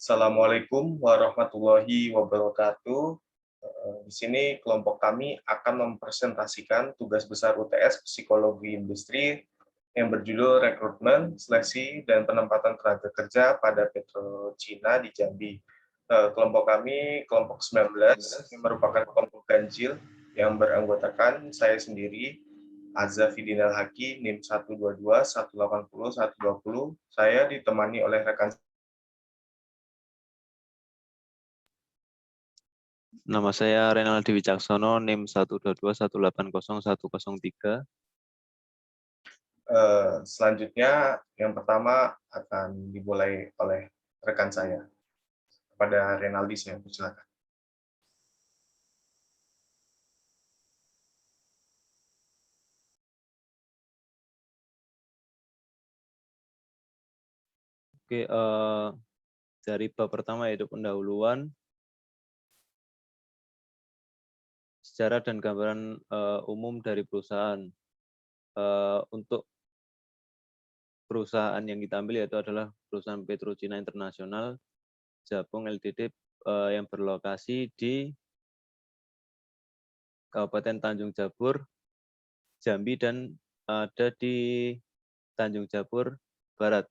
Assalamualaikum warahmatullahi wabarakatuh. Di sini kelompok kami akan mempresentasikan tugas besar UTS Psikologi Industri yang berjudul Rekrutmen, Seleksi, dan Penempatan Tenaga Kerja pada Petrochina di Jambi. Kelompok kami, kelompok 19, yang merupakan kelompok ganjil yang beranggotakan saya sendiri, Azza Fidinal Haki, NIM 122, 180, 120. Saya ditemani oleh rekan. Nama saya Renaldi Wicaksono, NIM 122180103. Selanjutnya, yang pertama akan dimulai oleh rekan saya. Kepada Renaldi, saya persilakan. Oke, dari bab pertama yaitu pendahuluan, sejarah dan gambaran umum dari perusahaan. Untuk perusahaan yang kita ambil yaitu adalah perusahaan Petrochina Internasional Jabung Ltd yang berlokasi di Kabupaten Tanjung Jabur, Jambi, dan ada di Tanjung Jabur Barat.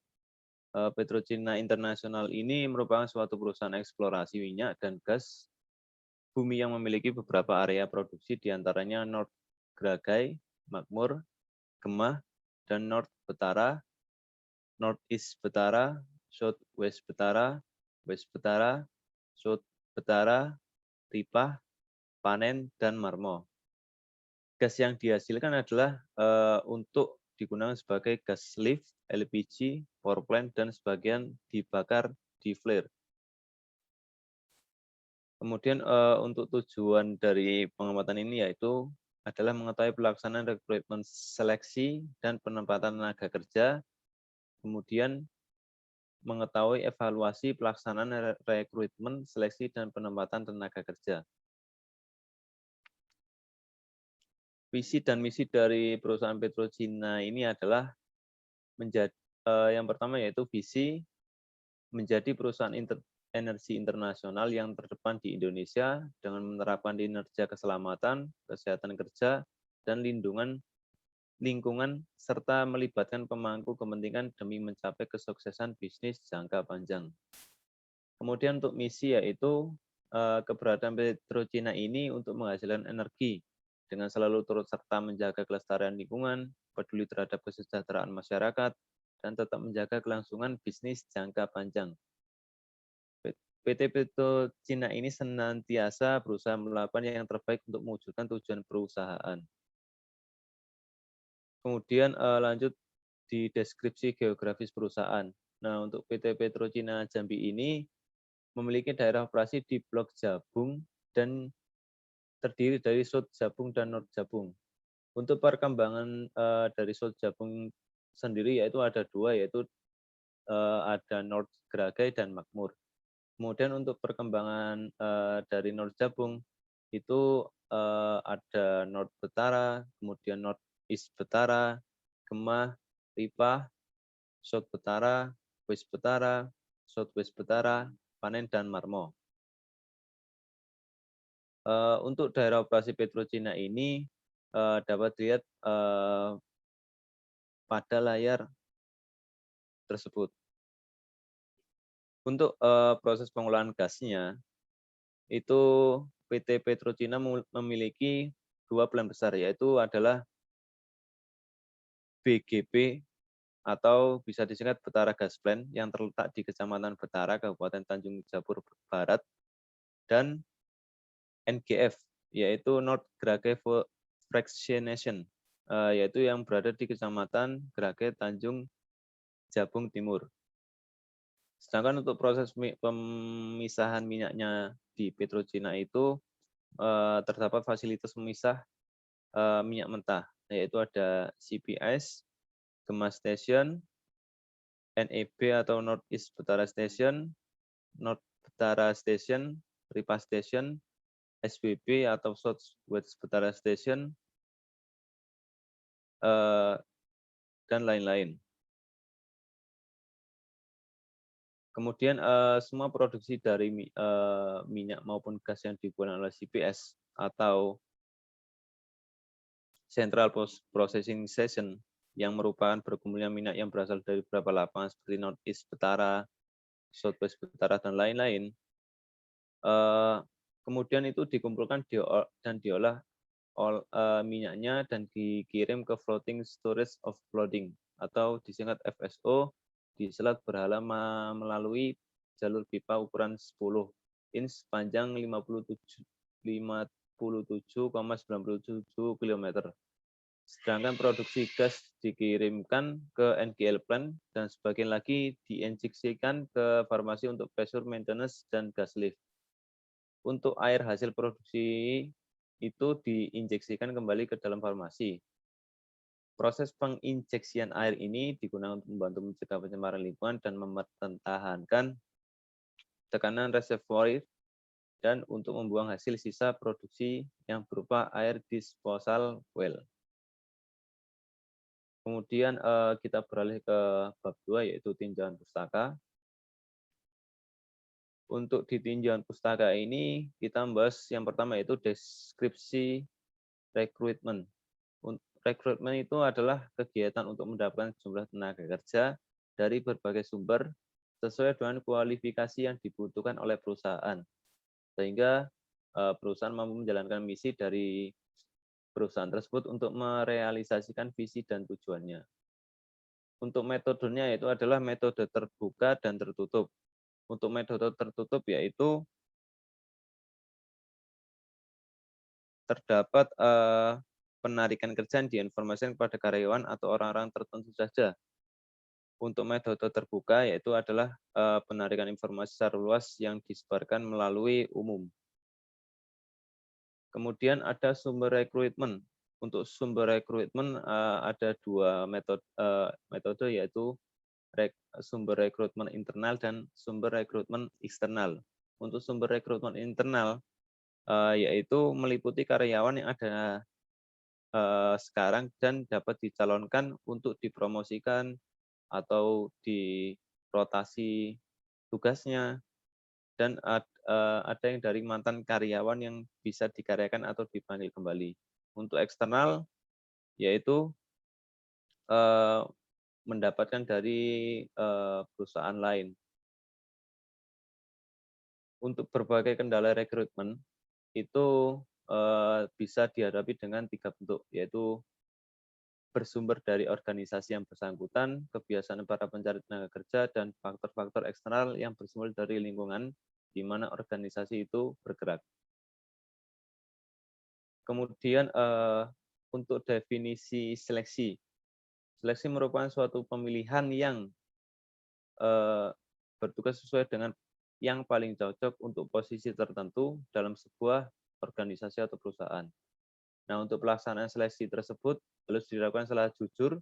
Petrochina Internasional ini merupakan suatu perusahaan eksplorasi minyak dan gas bumi yang memiliki beberapa area produksi diantaranya North Gragai, Makmur, Gemah, dan North Betara, North East Betara, South West Betara, West Betara, South Betara, Ripah, Panen, dan Marmo. Gas yang dihasilkan adalah untuk digunakan sebagai gas lift, LPG, power plant, dan sebagian dibakar di flare. Kemudian untuk tujuan dari pengamatan ini yaitu adalah mengetahui pelaksanaan rekrutmen seleksi dan penempatan tenaga kerja, kemudian mengetahui evaluasi pelaksanaan rekrutmen seleksi dan penempatan tenaga kerja. Visi dan misi dari perusahaan Petrochina ini adalah menjadi yang pertama yaitu visi menjadi perusahaan energi internasional yang terdepan di Indonesia dengan menerapkan kinerja keselamatan, kesehatan kerja, dan lingkungan, serta melibatkan pemangku kepentingan demi mencapai kesuksesan bisnis jangka panjang. Kemudian untuk misi yaitu keberadaan Petrochina ini untuk menghasilkan energi dengan selalu turut serta menjaga kelestarian lingkungan, peduli terhadap kesejahteraan masyarakat, dan tetap menjaga kelangsungan bisnis jangka panjang. PT Petrochina ini senantiasa berusaha melakukan yang terbaik untuk mewujudkan tujuan perusahaan. Kemudian lanjut di deskripsi geografis perusahaan. Nah, untuk PT Petrochina Jambi ini memiliki daerah operasi di Blok Jabung dan terdiri dari South Jabung dan North Jabung. Untuk perkembangan dari South Jabung sendiri yaitu ada dua, yaitu ada North Gragai dan Makmur. Kemudian untuk perkembangan dari North Jabung itu ada North Betara, kemudian North East Betara, Gemah, Ripah, South Betara, West Betara, South West Betara, Panen, dan Marmo. Untuk daerah operasi Petrochina ini dapat dilihat pada layar tersebut. Untuk proses pengolahan gasnya, itu PT Petrochina memiliki dua plant besar, yaitu adalah BGP atau bisa disingkat Betara Gas Plant yang terletak di Kecamatan Betara, Kabupaten Tanjung Jabur Barat, dan NGF, yaitu North Gragai Fractionation, yaitu yang berada di Kecamatan Gragai, Tanjung Jabung Timur. Sedangkan untuk proses pemisahan minyaknya di Petrochina itu terdapat fasilitas pemisah minyak mentah, yaitu ada CPS, Gemah Station, NEB atau North East Betara Station, North Betara Station, Ripah Station, SBB atau South West Betara Station, dan lain-lain. Kemudian semua produksi dari minyak maupun gas yang dibuat oleh CPS atau Central Processing Station yang merupakan berkumpulnya minyak yang berasal dari beberapa lapangan seperti Northeast Betara, Southwest Betara, dan lain-lain. Kemudian itu dikumpulkan dan diolah minyaknya dan dikirim ke Floating Storage of Flooding atau disingkat FSO di Selat Berhala melalui jalur pipa ukuran 10 inch sepanjang 57,97 km. Sedangkan produksi gas dikirimkan ke NGL plant dan sebagian lagi diinjeksikan ke farmasi untuk pressure maintenance dan gas lift. Untuk air hasil produksi itu diinjeksikan kembali ke dalam farmasi. Proses penginjeksian air ini digunakan untuk membantu mencegah pencemaran lingkungan dan mempertahankan tekanan reservoir dan untuk membuang hasil sisa produksi yang berupa air disposal well. Kemudian kita beralih ke bab 2 yaitu tinjauan pustaka. Untuk di tinjauan pustaka ini kita membahas yang pertama yaitu deskripsi rekrutmen. Rekrutmen itu adalah kegiatan untuk mendapatkan jumlah tenaga kerja dari berbagai sumber sesuai dengan kualifikasi yang dibutuhkan oleh perusahaan. Sehingga perusahaan mampu menjalankan misi dari perusahaan tersebut untuk merealisasikan visi dan tujuannya. Untuk metodenya itu adalah metode terbuka dan tertutup. Untuk metode tertutup yaitu terdapat penarikan kerja yang diinformasikan kepada karyawan atau orang-orang tertentu saja. Untuk metode terbuka yaitu adalah penarikan informasi secara luas yang disebarkan melalui umum. Kemudian ada sumber rekrutmen. Untuk sumber rekrutmen ada dua metode yaitu sumber rekrutmen internal dan sumber rekrutmen eksternal. Untuk sumber rekrutmen internal yaitu meliputi karyawan yang ada sekarang dan dapat dicalonkan untuk dipromosikan atau dirotasi tugasnya, dan ada yang dari mantan karyawan yang bisa dikaryakan atau dipanggil kembali. Untuk eksternal yaitu mendapatkan dari perusahaan lain. Untuk berbagai kendala rekrutmen itu bisa dihadapi dengan 3 bentuk, yaitu bersumber dari organisasi yang bersangkutan, kebiasaan para pencari tenaga kerja, dan faktor-faktor eksternal yang bersumber dari lingkungan di mana organisasi itu bergerak. Kemudian untuk definisi seleksi. Seleksi merupakan suatu pemilihan yang bertugas sesuai dengan yang paling cocok untuk posisi tertentu dalam sebuah organisasi atau perusahaan. Nah, untuk pelaksanaan seleksi tersebut harus dilakukan secara jujur,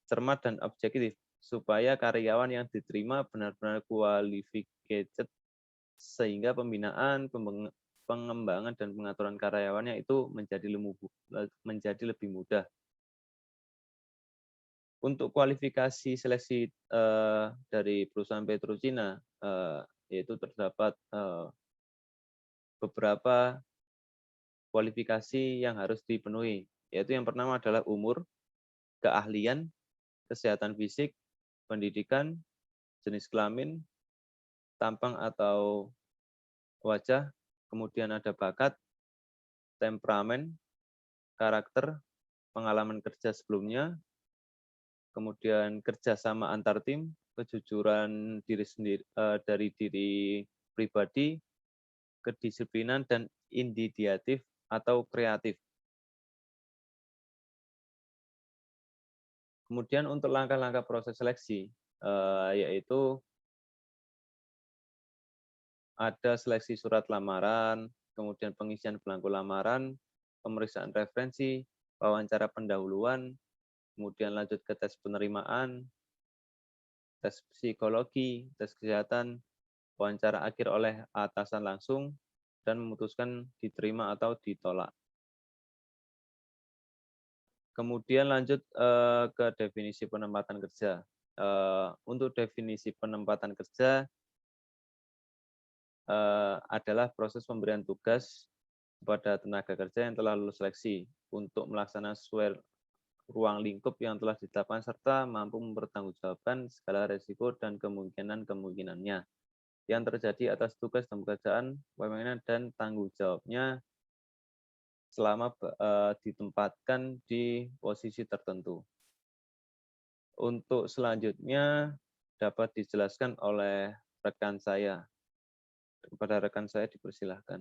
cermat, dan objektif, supaya karyawan yang diterima benar-benar qualified, sehingga pembinaan, pengembangan, dan pengaturan karyawannya itu menjadi lebih mudah. Untuk kualifikasi seleksi dari perusahaan Petrochina, yaitu terdapat beberapa kualifikasi yang harus dipenuhi, yaitu yang pertama adalah umur, keahlian, kesehatan fisik, pendidikan, jenis kelamin, tampang atau wajah, kemudian ada bakat, temperamen, karakter, pengalaman kerja sebelumnya, kemudian kerjasama antar tim, kejujuran diri sendiri dari diri pribadi, kedisiplinan, dan inisiatif atau kreatif. Kemudian untuk langkah-langkah proses seleksi, yaitu ada seleksi surat lamaran, kemudian pengisian belangko lamaran, pemeriksaan referensi, wawancara pendahuluan, kemudian lanjut ke tes penerimaan, tes psikologi, tes kesehatan, wawancara akhir oleh atasan langsung, dan memutuskan diterima atau ditolak. Kemudian lanjut ke definisi penempatan kerja. untuk definisi penempatan kerja adalah proses pemberian tugas kepada tenaga kerja yang telah lulus seleksi untuk melaksanakan sesuai ruang lingkup yang telah ditetapkan serta mampu mempertanggungjawabkan segala risiko dan kemungkinan-kemungkinannya yang terjadi atas tugas dan pekerjaan wewenang dan tanggung jawabnya selama ditempatkan di posisi tertentu. Untuk selanjutnya dapat dijelaskan oleh rekan saya. Kepada rekan saya dipersilahkan.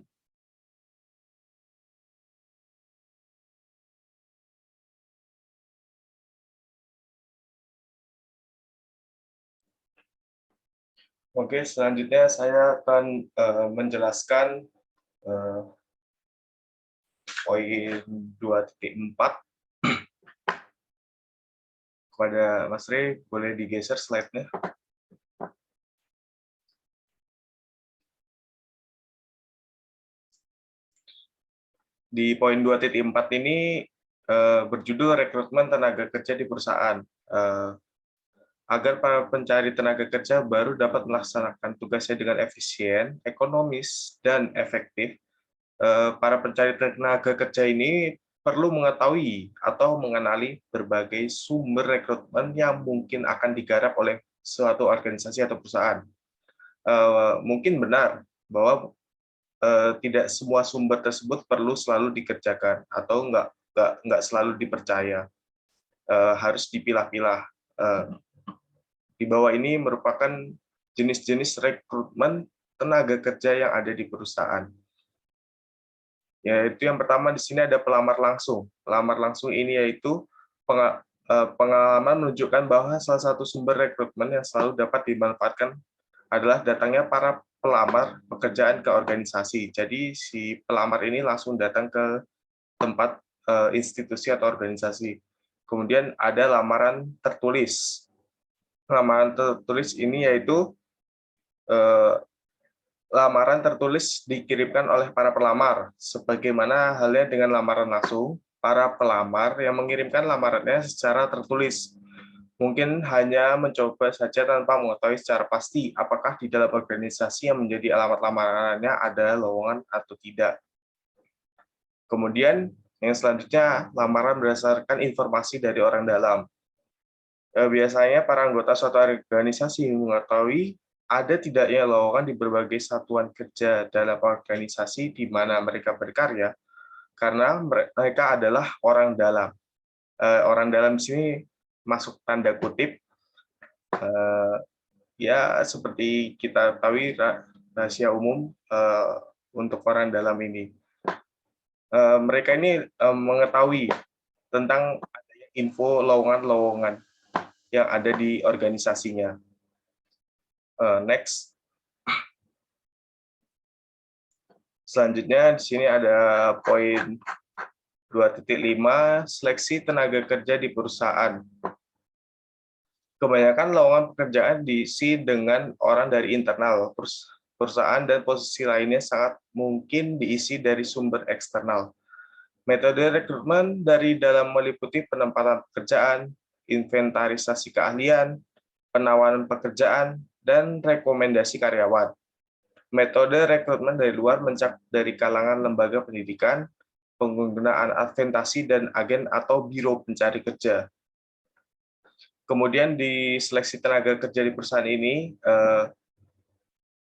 Oke, selanjutnya saya akan menjelaskan poin 2.4. Kepada Mas Rey, boleh digeser slide-nya. Di poin 2.4 ini berjudul rekrutmen tenaga kerja di perusahaan. Agar para pencari tenaga kerja baru dapat melaksanakan tugasnya dengan efisien, ekonomis, dan efektif, para pencari tenaga kerja ini perlu mengetahui atau mengenali berbagai sumber rekrutmen yang mungkin akan digarap oleh suatu organisasi atau perusahaan. Mungkin benar bahwa tidak semua sumber tersebut perlu selalu dikerjakan atau nggak selalu dipercaya, harus dipilah-pilah. Di bawah ini merupakan jenis-jenis rekrutmen tenaga kerja yang ada di perusahaan. Yaitu yang pertama di sini ada pelamar langsung. Pelamar langsung ini yaitu pengalaman menunjukkan bahwa salah satu sumber rekrutmen yang selalu dapat dimanfaatkan adalah datangnya para pelamar pekerjaan ke organisasi. Jadi si pelamar ini langsung datang ke tempat institusi atau organisasi. Kemudian ada lamaran tertulis. Lamaran tertulis ini yaitu lamaran tertulis dikirimkan oleh para pelamar, sebagaimana halnya dengan lamaran langsung. Para pelamar yang mengirimkan lamarannya secara tertulis mungkin hanya mencoba saja tanpa mengetahui secara pasti apakah di dalam organisasi yang menjadi alamat lamarannya ada lowongan atau tidak. Kemudian yang selanjutnya, lamaran berdasarkan informasi dari orang dalam. Biasanya para anggota suatu organisasi mengetahui ada tidaknya lowongan di berbagai satuan kerja dalam organisasi di mana mereka berkarya, karena mereka adalah orang dalam. Orang dalam di sini masuk tanda kutip, ya seperti kita tahu rahasia umum untuk orang dalam ini. Mereka ini mengetahui tentang adanya info lowongan-lowongan yang ada di organisasinya. Next. Selanjutnya di sini ada poin 2.5, seleksi tenaga kerja di perusahaan. Kebanyakan lowongan pekerjaan diisi dengan orang dari internal perusahaan dan posisi lainnya sangat mungkin diisi dari sumber eksternal. Metode rekrutmen dari dalam meliputi penempatan pekerjaan, inventarisasi keahlian, penawaran pekerjaan, dan rekomendasi karyawan. Metode rekrutmen dari luar mencakup dari kalangan lembaga pendidikan, penggunaan adventasi dan agen atau biro pencari kerja. Kemudian di seleksi tenaga kerja di perusahaan ini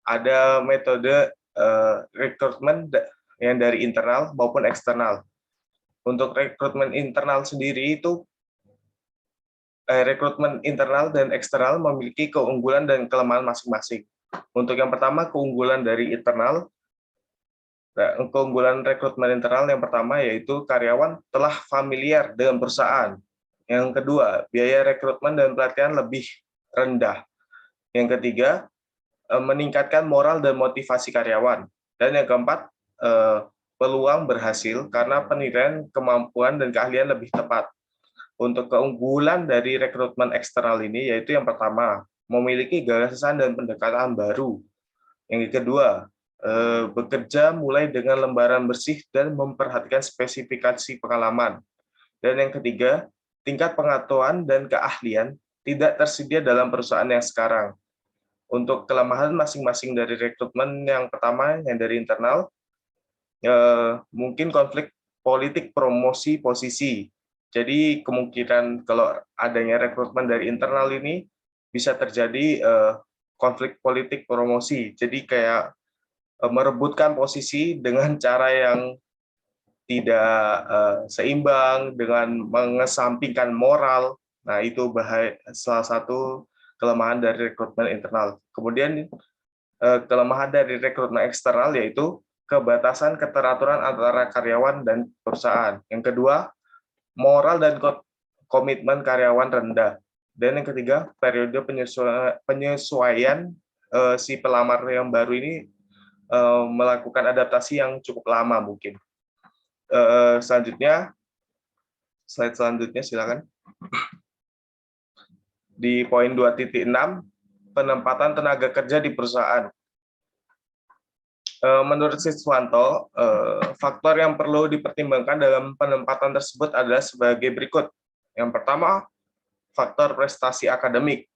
ada metode rekrutmen yang dari internal maupun eksternal. Untuk rekrutmen internal sendiri itu rekrutmen internal dan eksternal memiliki keunggulan dan kelemahan masing-masing. Untuk yang pertama, keunggulan dari internal, keunggulan rekrutmen internal yang pertama yaitu karyawan telah familiar dengan perusahaan. Yang kedua, biaya rekrutmen dan pelatihan lebih rendah. Yang ketiga, meningkatkan moral dan motivasi karyawan. Dan yang keempat, peluang berhasil karena penilaian kemampuan dan keahlian lebih tepat. Untuk keunggulan dari rekrutmen eksternal ini yaitu yang pertama, memiliki gagasan dan pendekatan baru. Yang kedua, bekerja mulai dengan lembaran bersih dan memperhatikan spesifikasi pengalaman. Dan yang ketiga, tingkat pengetahuan dan keahlian tidak tersedia dalam perusahaan yang sekarang. Untuk kelemahan masing-masing dari rekrutmen, yang pertama yang dari internal, mungkin konflik politik promosi posisi. Jadi kemungkinan kalau adanya rekrutmen dari internal ini bisa terjadi konflik politik promosi. Jadi kayak merebutkan posisi dengan cara yang tidak seimbang, dengan mengesampingkan moral. Nah, itu salah satu kelemahan dari rekrutmen internal. Kemudian kelemahan dari rekrutmen eksternal yaitu kebatasan keteraturan antara karyawan dan perusahaan. Yang kedua, moral dan komitmen karyawan rendah. Dan yang ketiga, periode penyesuaian si pelamar yang baru ini melakukan adaptasi yang cukup lama mungkin. Selanjutnya, slide selanjutnya silakan. Di poin 2.6, penempatan tenaga kerja di perusahaan. Menurut Siswanto, faktor yang perlu dipertimbangkan dalam penempatan tersebut adalah sebagai berikut. Yang pertama, faktor prestasi akademik.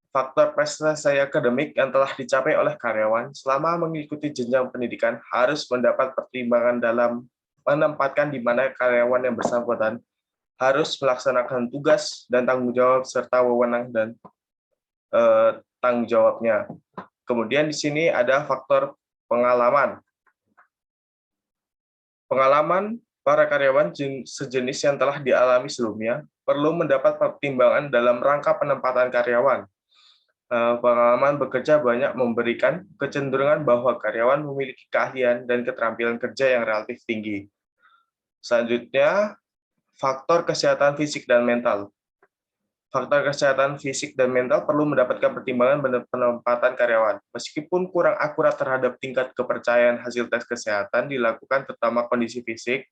Faktor prestasi akademik yang telah dicapai oleh karyawan selama mengikuti jenjang pendidikan harus mendapat pertimbangan dalam menempatkan di mana karyawan yang bersangkutan harus melaksanakan tugas dan tanggung jawab serta wewenang dan tanggung jawabnya. Kemudian di sini ada faktor pengalaman. Pengalaman para karyawan sejenis yang telah dialami sebelumnya perlu mendapat pertimbangan dalam rangka penempatan karyawan. Pengalaman bekerja banyak memberikan kecenderungan bahwa karyawan memiliki keahlian dan keterampilan kerja yang relatif tinggi. Selanjutnya, faktor kesehatan fisik dan mental. Faktor kesehatan fisik dan mental perlu mendapatkan pertimbangan penempatan karyawan. Meskipun kurang akurat terhadap tingkat kepercayaan hasil tes kesehatan dilakukan terutama kondisi fisik,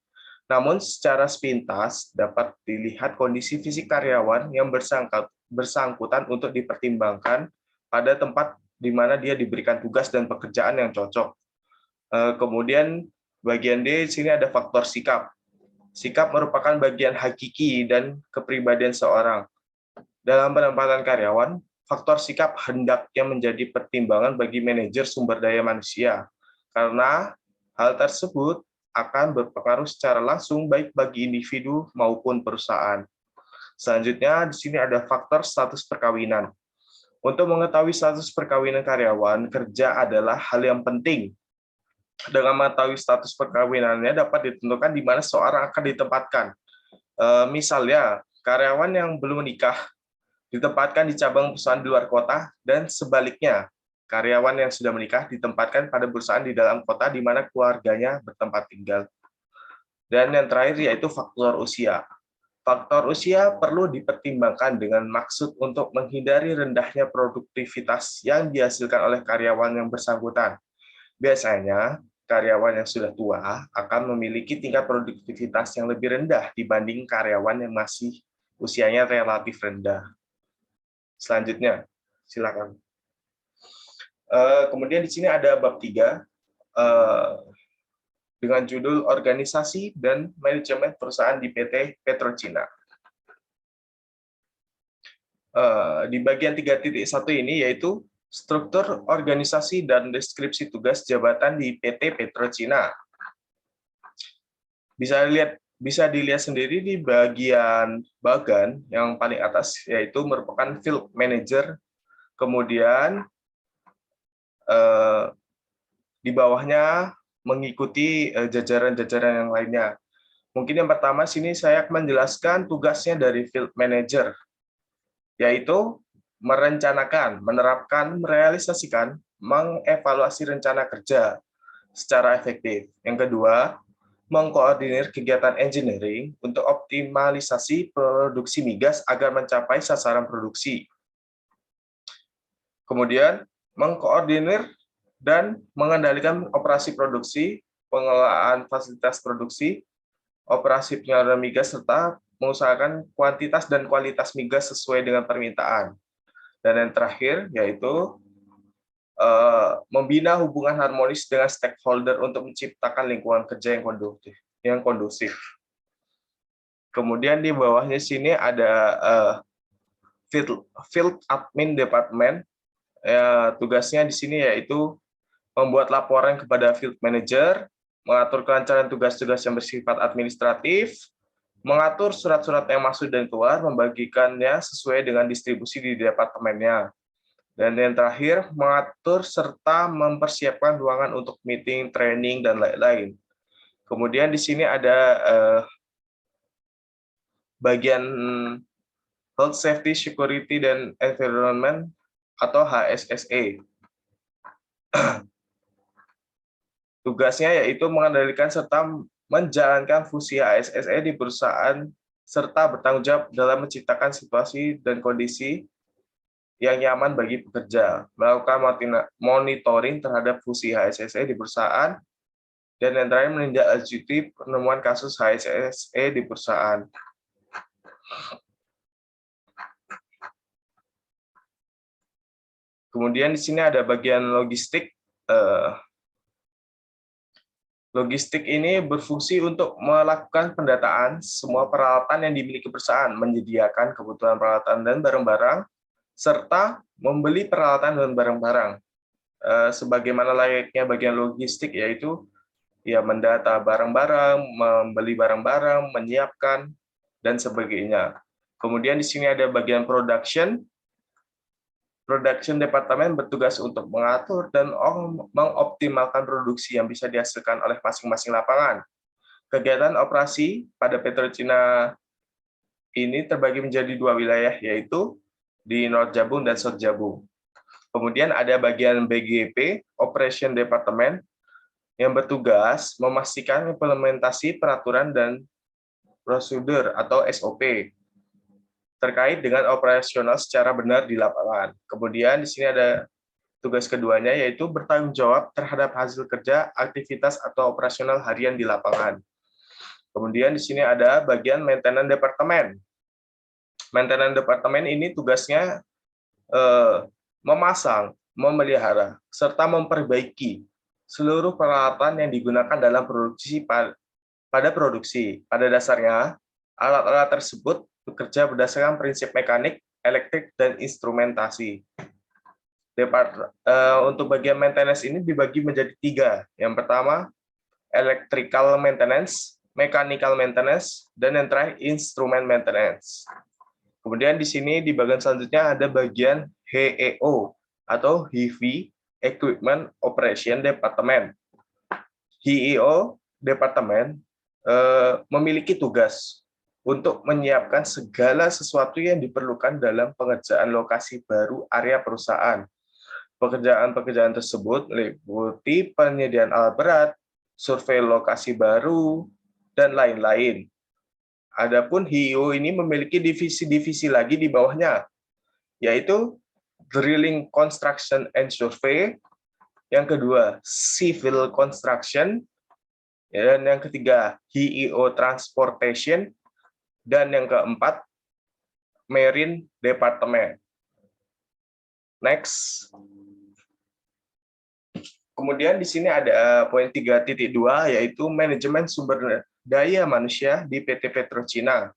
namun secara sepintas dapat dilihat kondisi fisik karyawan yang bersangkutan untuk dipertimbangkan pada tempat di mana dia diberikan tugas dan pekerjaan yang cocok. Kemudian bagian D, di sini ada faktor sikap. Sikap merupakan bagian hakiki dan kepribadian seorang. Dalam penempatan karyawan, faktor sikap hendaknya menjadi pertimbangan bagi manajer sumber daya manusia, karena hal tersebut akan berpengaruh secara langsung baik bagi individu maupun perusahaan. Selanjutnya, di sini ada faktor status perkawinan. Untuk mengetahui status perkawinan karyawan kerja adalah hal yang penting. Dengan mengetahui status perkawinannya dapat ditentukan di mana seorang akan ditempatkan. Misalnya, karyawan yang belum menikah ditempatkan di cabang perusahaan di luar kota, dan sebaliknya, karyawan yang sudah menikah ditempatkan pada perusahaan di dalam kota di mana keluarganya bertempat tinggal. Dan yang terakhir yaitu faktor usia. Faktor usia perlu dipertimbangkan dengan maksud untuk menghindari rendahnya produktivitas yang dihasilkan oleh karyawan yang bersangkutan. Biasanya, karyawan yang sudah tua akan memiliki tingkat produktivitas yang lebih rendah dibanding karyawan yang masih usianya relatif rendah. Selanjutnya, silakan. Kemudian di sini ada bab 3 dengan judul Organisasi dan Manajemen Perusahaan di PT PetroCina. Di bagian 3.1 ini yaitu struktur organisasi dan deskripsi tugas jabatan di PT PetroCina. Bisa dilihat sendiri di bagian bagan yang paling atas, yaitu merupakan field manager. Kemudian di bawahnya mengikuti jajaran-jajaran yang lainnya. Mungkin yang pertama sini saya akan menjelaskan tugasnya dari field manager, yaitu merencanakan, menerapkan, merealisasikan, mengevaluasi rencana kerja secara efektif. Yang kedua, mengkoordinir kegiatan engineering untuk optimalisasi produksi migas agar mencapai sasaran produksi. Kemudian, mengkoordinir dan mengendalikan operasi produksi, pengelolaan fasilitas produksi, operasi penyaluran migas, serta mengusahakan kuantitas dan kualitas migas sesuai dengan permintaan. Dan yang terakhir, yaitu membina hubungan harmonis dengan stakeholder untuk menciptakan lingkungan kerja yang kondusif. Kemudian di bawahnya sini ada Field Admin Department. Ya, tugasnya di sini yaitu membuat laporan kepada Field Manager, mengatur kelancaran tugas-tugas yang bersifat administratif, mengatur surat-surat yang masuk dan keluar, membagikannya sesuai dengan distribusi di departemennya. Dan yang terakhir, mengatur serta mempersiapkan ruangan untuk meeting, training, dan lain-lain. Kemudian di sini ada bagian Health, Safety, Security, dan Environment atau HSSE. Tugasnya yaitu mengendalikan serta menjalankan fungsi HSSE di perusahaan serta bertanggung jawab dalam menciptakan situasi dan kondisi yang nyaman bagi pekerja, melakukan monitoring terhadap fungsi HSSE di perusahaan, dan yang terakhir menindaklanjuti penemuan kasus HSSE di perusahaan. Kemudian di sini ada bagian logistik. Logistik ini berfungsi untuk melakukan pendataan semua peralatan yang dimiliki perusahaan, menyediakan kebutuhan peralatan dan barang-barang, serta membeli peralatan dan barang-barang. Sebagaimana layaknya bagian logistik, yaitu ya mendata barang-barang, membeli barang-barang, menyiapkan, dan sebagainya. Kemudian di sini ada bagian production. Production Department bertugas untuk mengatur dan mengoptimalkan produksi yang bisa dihasilkan oleh masing-masing lapangan. Kegiatan operasi pada Petrochina ini terbagi menjadi dua wilayah, yaitu di North Jabung dan South Jabung. Kemudian ada bagian BGP, Operation Department, yang bertugas memastikan implementasi peraturan dan prosedur atau SOP terkait dengan operasional secara benar di lapangan. Kemudian di sini ada tugas keduanya, yaitu bertanggung jawab terhadap hasil kerja, aktivitas, atau operasional harian di lapangan. Kemudian di sini ada bagian Maintenance Department. Maintenance Department ini tugasnya memasang, memelihara, serta memperbaiki seluruh peralatan yang digunakan dalam produksi pada produksi. Pada dasarnya, alat-alat tersebut bekerja berdasarkan prinsip mekanik, elektrik, dan instrumentasi. Untuk bagian maintenance ini dibagi menjadi tiga. Yang pertama, electrical maintenance, mechanical maintenance, dan yang terakhir, instrument maintenance. Kemudian di sini di bagian selanjutnya ada bagian HEO atau Heavy Equipment Operation Department. HEO Department memiliki tugas untuk menyiapkan segala sesuatu yang diperlukan dalam pengerjaan lokasi baru area perusahaan. Pekerjaan-pekerjaan tersebut meliputi penyediaan alat berat, survei lokasi baru, dan lain-lain. Adapun HEO ini memiliki divisi-divisi lagi di bawahnya, yaitu Drilling, Construction, and Survey, yang kedua Civil Construction, dan yang ketiga HEO Transportation, dan yang keempat Marine Department. Next. Kemudian di sini ada poin 3.2, yaitu manajemen sumber daya manusia di PT Petrochina.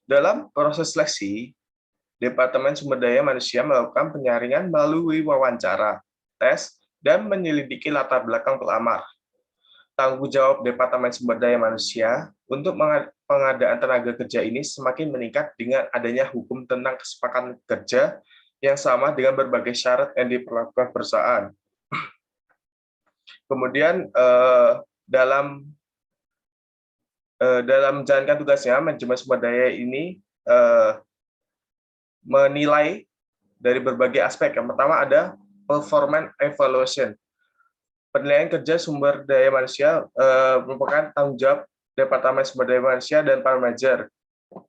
Dalam proses seleksi, Departemen Sumber Daya Manusia melakukan penyaringan melalui wawancara, tes, dan menyelidiki latar belakang pelamar. Tanggung jawab Departemen Sumber Daya Manusia untuk pengadaan tenaga kerja ini semakin meningkat dengan adanya hukum tentang kesepakatan kerja yang sama dengan berbagai syarat yang diperlakukan perusahaan. Kemudian dalam menjalankan tugasnya, manajemen sumber daya ini menilai dari berbagai aspek. Yang pertama ada performance evaluation. Penilaian kerja sumber daya manusia merupakan tanggung jawab Departemen Sumber Daya Manusia dan para manajer.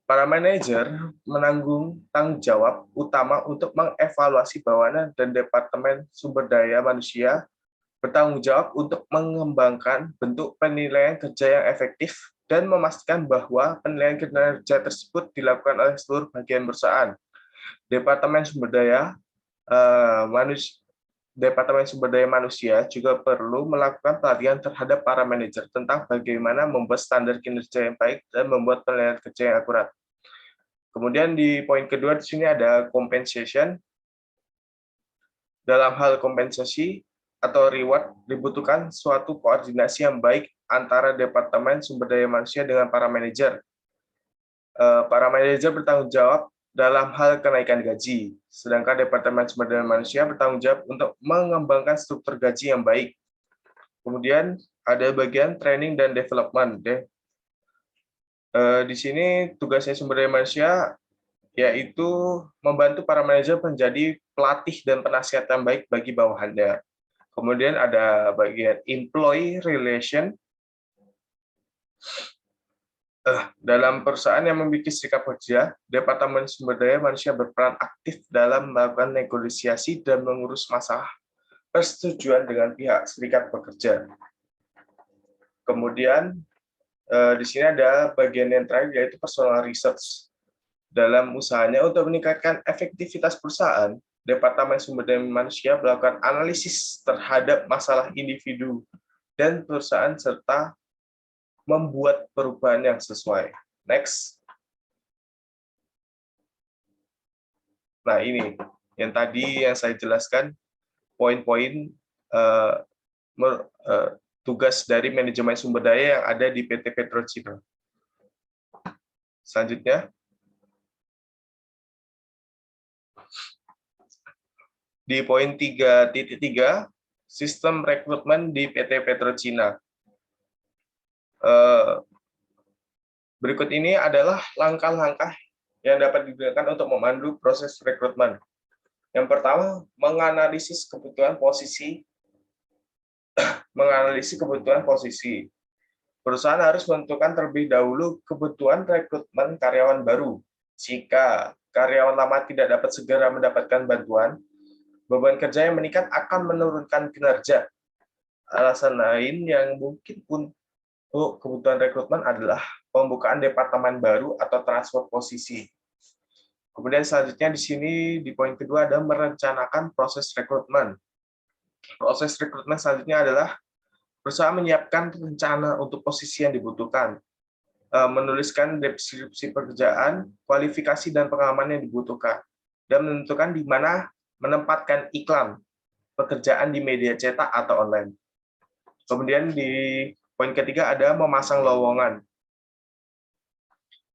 Para manajer menanggung tanggung jawab utama untuk mengevaluasi bawahan, dan Departemen Sumber Daya Manusia bertanggung jawab untuk mengembangkan bentuk penilaian kerja yang efektif dan memastikan bahwa penilaian kinerja tersebut dilakukan oleh seluruh bagian perusahaan. Departemen Sumber Daya Manusia juga perlu melakukan pelatihan terhadap para manajer tentang bagaimana membuat standar kinerja yang baik dan membuat penilaian kerja yang akurat. Kemudian di poin kedua di sini ada compensation. Dalam hal kompensasi atau reward dibutuhkan suatu koordinasi yang baik antara Departemen Sumber Daya Manusia dengan para manajer. Para manajer bertanggung jawab dalam hal kenaikan gaji, sedangkan Departemen Sumber Daya Manusia bertanggung jawab untuk mengembangkan struktur gaji yang baik. Kemudian ada bagian training dan development. Di sini tugasnya sumber daya manusia yaitu membantu para manajer menjadi pelatih dan penasihat yang baik bagi bawahannya. Kemudian ada bagian employee relation. Dalam perusahaan yang memiliki serikat pekerja, Departemen Sumber Daya Manusia berperan aktif dalam melakukan negosiasi dan mengurus masalah persetujuan dengan pihak serikat pekerja. Kemudian di sini ada bagian yang terakhir yaitu personal research. Dalam usahanya untuk meningkatkan efektivitas perusahaan, Departemen Sumber Daya Manusia melakukan analisis terhadap masalah individu dan perusahaan serta membuat perubahan yang sesuai. Next. Nah, ini yang tadi yang saya jelaskan, poin-poin tugas dari manajemen sumber daya yang ada di PT PetroCina. Selanjutnya, di poin 3.3, sistem rekrutmen di PT PetroCina. Berikut ini adalah langkah-langkah yang dapat digunakan untuk memandu proses rekrutmen. Yang pertama, menganalisis kebutuhan posisi. Perusahaan harus menentukan terlebih dahulu kebutuhan rekrutmen karyawan baru. Jika karyawan lama tidak dapat segera mendapatkan bantuan, beban kerja yang meningkat akan menurunkan kinerja. Alasan lain yang mungkin untuk kebutuhan rekrutmen adalah pembukaan departemen baru atau transfer posisi. Kemudian selanjutnya di sini di poin kedua ada merencanakan proses rekrutmen. Proses rekrutmen selanjutnya adalah perusahaan menyiapkan rencana untuk posisi yang dibutuhkan, menuliskan deskripsi pekerjaan, kualifikasi dan pengalaman yang dibutuhkan, dan menentukan di mana menempatkan iklan pekerjaan di media cetak atau online. Kemudian di poin ketiga ada memasang lowongan.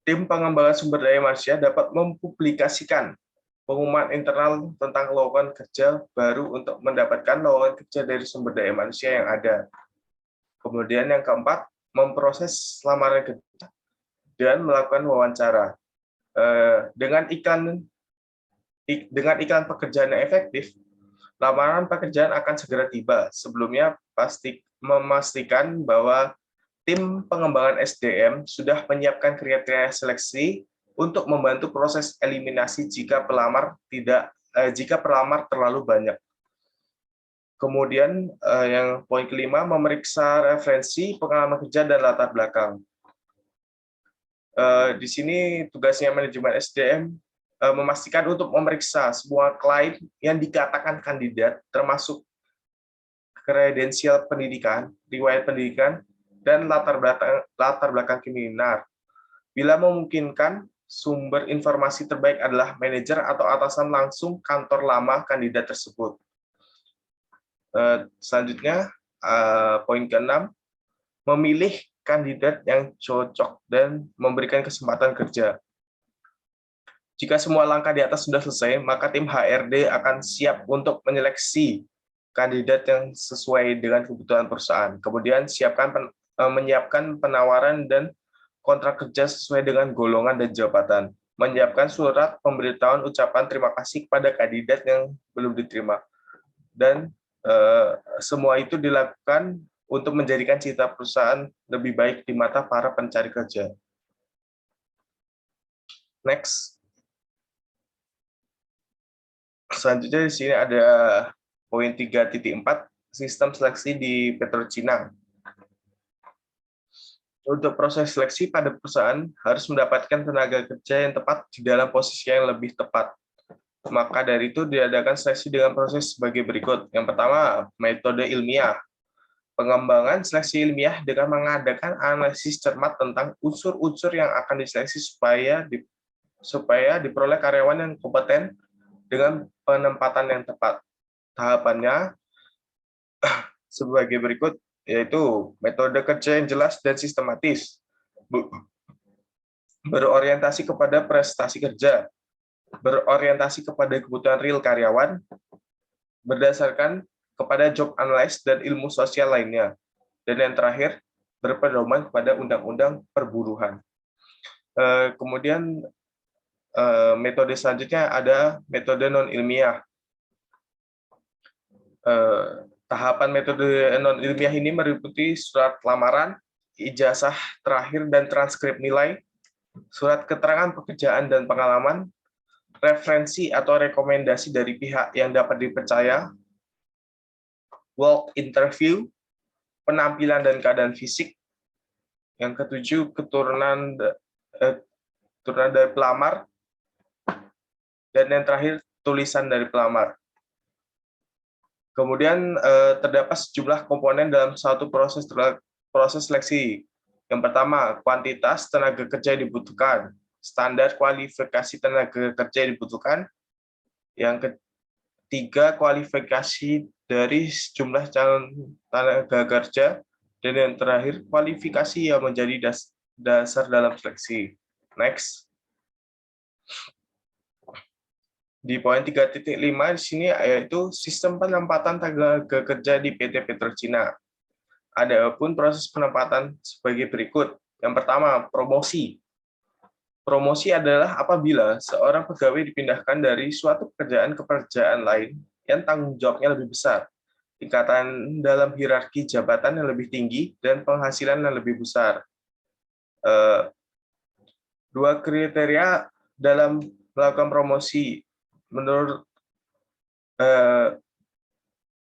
Tim pengembangan sumber daya manusia dapat mempublikasikan pengumuman internal tentang lowongan kerja baru untuk mendapatkan lowongan kerja dari sumber daya manusia yang ada. Kemudian yang keempat, memproses lamaran kerja dan melakukan wawancara. Dengan iklan pekerjaan yang efektif, lamaran pekerjaan akan segera tiba. Sebelumnya memastikan bahwa tim pengembangan SDM sudah menyiapkan kriteria seleksi untuk membantu proses eliminasi jika pelamar terlalu banyak. Kemudian yang poin kelima, memeriksa referensi, pengalaman kerja, dan latar belakang. Di sini tugasnya manajemen SDM memastikan untuk memeriksa semua klien yang dikatakan kandidat, termasuk kredensial pendidikan, riwayat pendidikan, dan latar belakang kriminal. Bila memungkinkan, sumber informasi terbaik adalah manajer atau atasan langsung kantor lama kandidat tersebut. Selanjutnya, poin ke-6, memilih kandidat yang cocok dan memberikan kesempatan kerja. Jika semua langkah di atas sudah selesai, maka tim HRD akan siap untuk menyeleksi kandidat yang sesuai dengan kebutuhan perusahaan. Kemudian menyiapkan penawaran dan kontrak kerja sesuai dengan golongan dan jabatan. Menyiapkan surat pemberitahuan ucapan terima kasih kepada kandidat yang belum diterima. Dan semua itu dilakukan untuk menjadikan citra perusahaan lebih baik di mata para pencari kerja. Next. Selanjutnya di sini ada poin 3.4, sistem seleksi di PetroCina. Untuk proses seleksi pada perusahaan harus mendapatkan tenaga kerja yang tepat di dalam posisi yang lebih tepat. Maka dari itu diadakan seleksi dengan proses sebagai berikut. Yang pertama, metode ilmiah. Pengembangan seleksi ilmiah dengan mengadakan analisis cermat tentang unsur-unsur yang akan diseleksi supaya supaya diperoleh karyawan yang kompeten dengan penempatan yang tepat. Tahapannya sebagai berikut, yaitu metode kerja yang jelas dan sistematis, berorientasi kepada prestasi kerja, berorientasi kepada kebutuhan real karyawan, berdasarkan kepada job analysis dan ilmu sosial lainnya, dan yang terakhir, berpedoman kepada undang-undang perburuhan. Kemudian metode selanjutnya ada metode non-ilmiah. Tahapan metode non-ilmiah ini meliputi surat lamaran, ijazah terakhir dan transkrip nilai, surat keterangan pekerjaan dan pengalaman, referensi atau rekomendasi dari pihak yang dapat dipercaya, walk interview, penampilan dan keadaan fisik, yang ketujuh keturunan dari pelamar, dan yang terakhir tulisan dari pelamar. Kemudian terdapat sejumlah komponen dalam suatu proses seleksi. Yang pertama, kuantitas tenaga kerja yang dibutuhkan, standar kualifikasi tenaga kerja yang dibutuhkan. Yang ketiga, kualifikasi dari jumlah calon tenaga kerja, dan yang terakhir, kualifikasi yang menjadi dasar dalam seleksi. Next. Di poin 3.5 di sini yaitu sistem penempatan tenaga kerja di PT Petrocina. Adapun proses penempatan sebagai berikut. Yang pertama, promosi. Promosi adalah apabila seorang pegawai dipindahkan dari suatu pekerjaan ke pekerjaan lain yang tanggung jawabnya lebih besar, tingkatan dalam hierarki jabatan yang lebih tinggi, dan penghasilan yang lebih besar. Dua kriteria dalam melakukan promosi. Menurut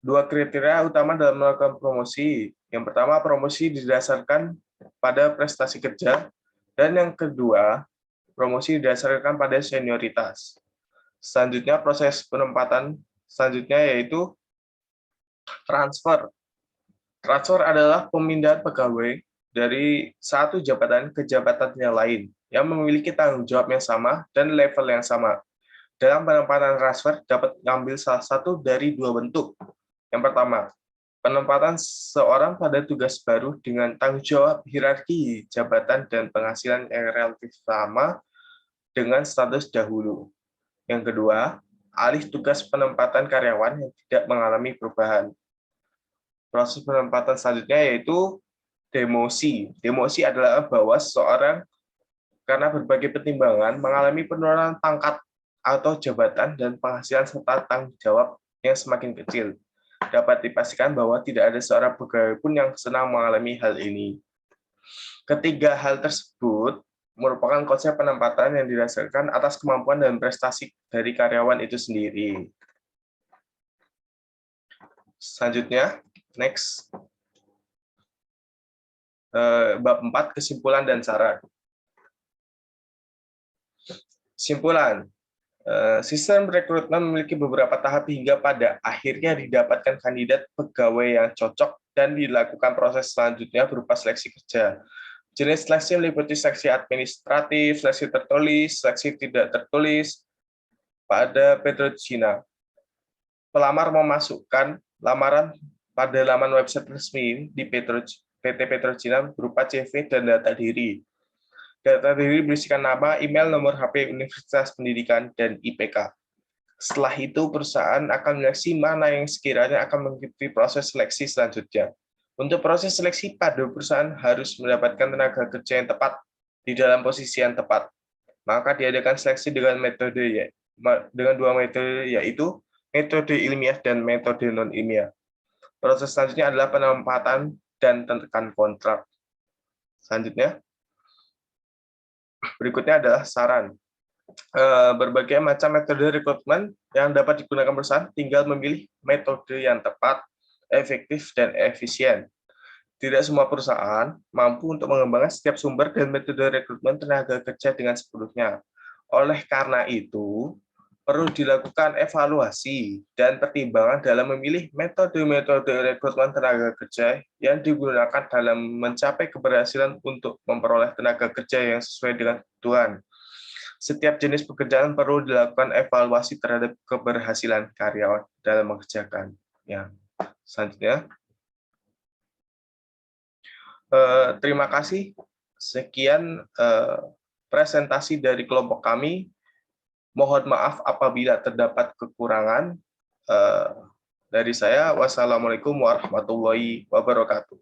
dua kriteria utama dalam melakukan promosi. Yang pertama, promosi didasarkan pada prestasi kerja, dan yang kedua, promosi didasarkan pada senioritas. Selanjutnya, proses penempatan selanjutnya yaitu transfer. Transfer adalah pemindahan pegawai dari satu jabatan ke jabatan yang lain yang memiliki tanggung jawab yang sama dan level yang sama. Dalam penempatan transfer dapat mengambil salah satu dari dua bentuk. Yang pertama, penempatan seorang pada tugas baru dengan tanggung jawab hierarki jabatan dan penghasilan yang relatif sama dengan status dahulu. Yang kedua, alih tugas penempatan karyawan yang tidak mengalami perubahan. Proses penempatan selanjutnya yaitu demosi. Demosi adalah bahwa seseorang karena berbagai pertimbangan mengalami penurunan pangkat atau jabatan dan penghasilan serta tanggung jawab yang semakin kecil. Dapat dipastikan bahwa tidak ada seorang pegawai pun yang senang mengalami hal ini. Ketiga hal tersebut merupakan konsep penempatan yang didasarkan atas kemampuan dan prestasi dari karyawan itu sendiri. Selanjutnya, next. Bab 4, kesimpulan dan saran. Kesimpulan. Sistem rekrutmen memiliki beberapa tahap hingga pada akhirnya didapatkan kandidat pegawai yang cocok dan dilakukan proses selanjutnya berupa seleksi kerja. Jenis seleksi meliputi seleksi administratif, seleksi tertulis, seleksi tidak tertulis. Pada Petrocina, pelamar memasukkan lamaran pada laman website resmi di PT Petrocina berupa CV dan data diri. Data diri berisikan nama, email, nomor HP, universitas pendidikan, dan IPK. Setelah itu, perusahaan akan menyeleksi mana yang sekiranya akan mengikuti proses seleksi selanjutnya. Untuk proses seleksi, pada perusahaan harus mendapatkan tenaga kerja yang tepat di dalam posisi yang tepat. Maka diadakan seleksi dengan dua metode, yaitu metode ilmiah dan metode non-ilmiah. Proses selanjutnya adalah penempatan dan tekan kontrak. Selanjutnya, berikutnya adalah saran. Berbagai macam metode rekrutmen yang dapat digunakan perusahaan, tinggal memilih metode yang tepat, efektif, dan efisien. Tidak semua perusahaan mampu untuk mengembangkan setiap sumber dan metode rekrutmen tenaga kerja dengan sepenuhnya. Oleh karena itu, perlu dilakukan evaluasi dan pertimbangan dalam memilih metode-metode rekrutmen tenaga kerja yang digunakan dalam mencapai keberhasilan untuk memperoleh tenaga kerja yang sesuai dengan kebutuhan. Setiap jenis pekerjaan perlu dilakukan evaluasi terhadap keberhasilan karyawan dalam mengerjakan. Ya, selanjutnya. Terima kasih. Sekian presentasi dari kelompok kami. Mohon maaf apabila terdapat kekurangan. Dari saya, wassalamualaikum warahmatullahi wabarakatuh.